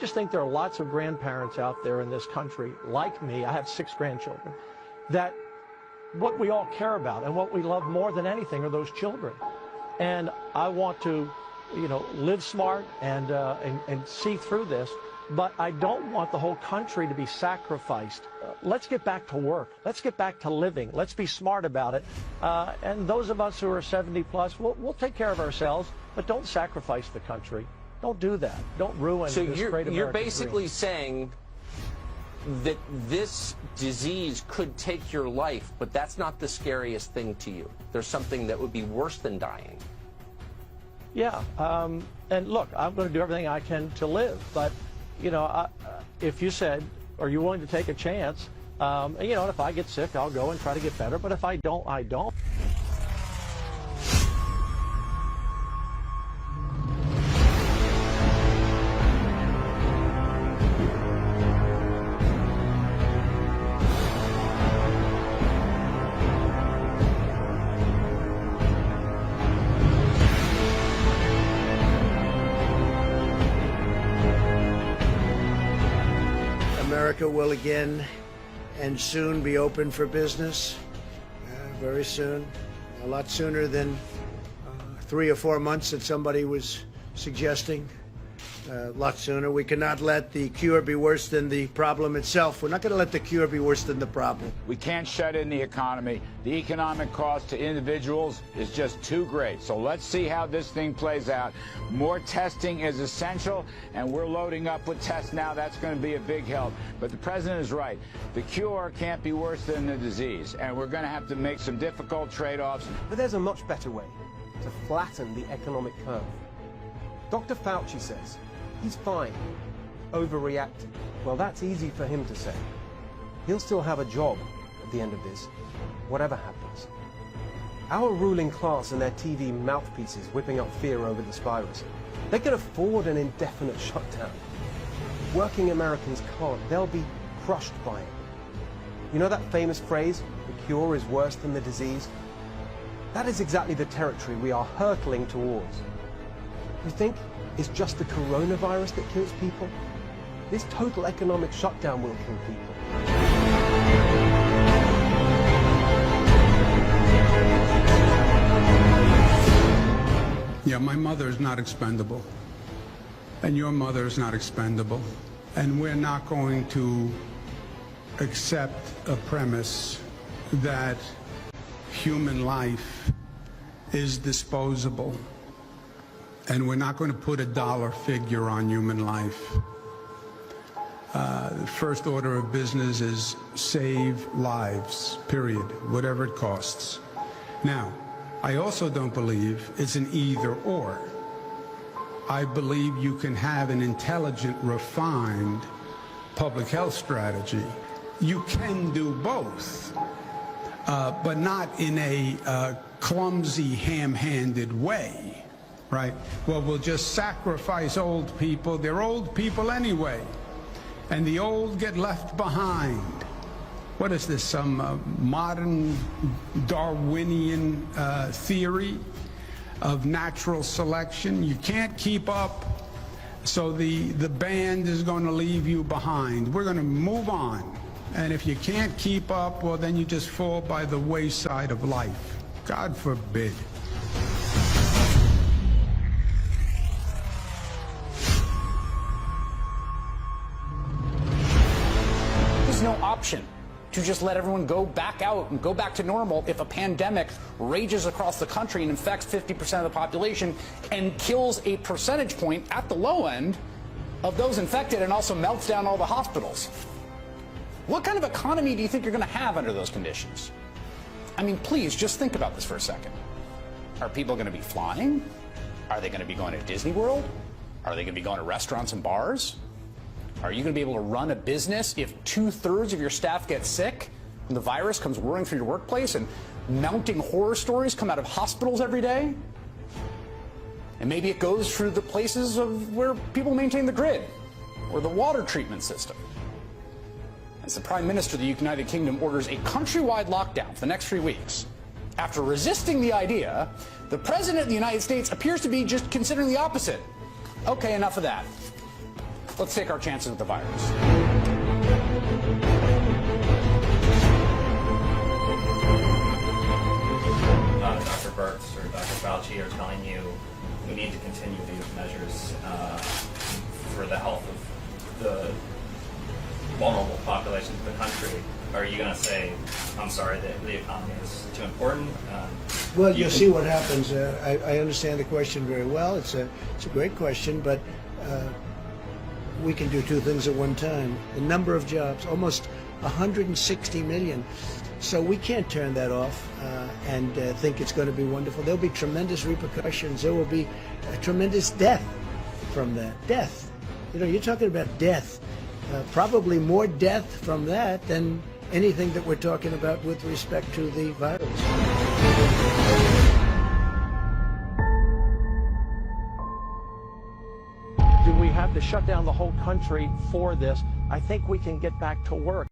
just think there are lots of grandparents out there in this country, like me, I have 6 grandchildren, that what we all care about and what we love more than anything are those children. And I want to, you know, live smart and see through this, but I don't want the whole country to be sacrificed. Let's get back to work. Let's get back to living. Let's be smart about it. And those of us who are 70 plus, we'll take care of ourselves, but don't sacrifice the country. Don't do that. Don't ruin this great American you're basically dream. saying that this disease could take your life, but that's not the scariest thing to you. There's something that would be worse than dying. Yeah, and look, I'm going to do everything I can to live, but, you know, if you said, are you willing to take a chance, you know, if I get sick, I'll go and try to get better, but if I don't, I don't. America will again and soon be open for business, very soon, a lot sooner than 3 or 4 months that somebody was suggesting. A lot sooner. We cannot let the cure be worse than the problem itself. We're not going to let the cure be worse than the problem. We can't shut in the economy. The economic cost to individuals is just too great. So let's see how this thing plays out. More testing is essential, and we're loading up with tests now. That's going to be a big help. But the president is right. The cure can't be worse than the disease, and we're going to have to make some difficult trade-offs. But there's a much better way to flatten the economic curve. Dr. Fauci says he's fine, overreacting. Well, that's easy for him to say. He'll still have a job at the end of this, whatever happens. Our ruling class and their TV mouthpieces whipping up fear over this virus, they can afford an indefinite shutdown. Working Americans can't. They'll be crushed by it. You know that famous phrase, the cure is worse than the disease? That is exactly the territory we are hurtling towards. You think it's just the coronavirus that kills people? This total economic shutdown will kill people. Yeah, my mother is not expendable. And your mother is not expendable. And we're not going to accept a premise that human life is disposable. And we're not going to put a dollar figure on human life. The first order of business is save lives, period, whatever it costs. Now, I also don't believe it's an either or. I believe you can have an intelligent, refined public health strategy. You can do both, but not in a clumsy, ham-handed way. Right? Well, we'll just sacrifice old people. They're old people anyway. And the old get left behind. What is this, some modern Darwinian theory of natural selection? You can't keep up, so the band is going to leave you behind. We're going to move on. And if you can't keep up, well, then you just fall by the wayside of life. God forbid. No option to just let everyone go back out and go back to normal if a pandemic rages across the country and infects 50% of the population and kills a percentage point at the low end of those infected and also melts down all the hospitals. What kind of economy do you think you're going to have under those conditions? I mean, please just think about this for a second. Are people going to be flying? Are they going to be going to Disney World? Are they going to be going to restaurants and bars? Are you going to be able to run a business if 2/3 of your staff get sick and the virus comes roaring through your workplace and mounting horror stories come out of hospitals every day? And maybe it goes through the places of where people maintain the grid or the water treatment system. As the Prime Minister of the United Kingdom orders a countrywide lockdown for the next 3 weeks, after resisting the idea, the President of the United States appears to be just considering the opposite. Okay, enough of that. let's take our chances with the virus. Dr. Birx or Dr. Fauci are telling you we need to continue these measures for the health of the vulnerable populations of the country. Are you going to say, I'm sorry, the economy is too important? Well, you'll see what happens. I understand the question very well. It's a great question, but we can do two things at one time. The number of jobs, almost 160 million. So we can't turn that off and think it's going to be wonderful. There'll be tremendous repercussions. There will be a tremendous death from that. Death. You know, you're talking about death. Probably more death from that than anything that we're talking about with respect to the virus. Do we have to shut down the whole country for this? I think we can get back to work.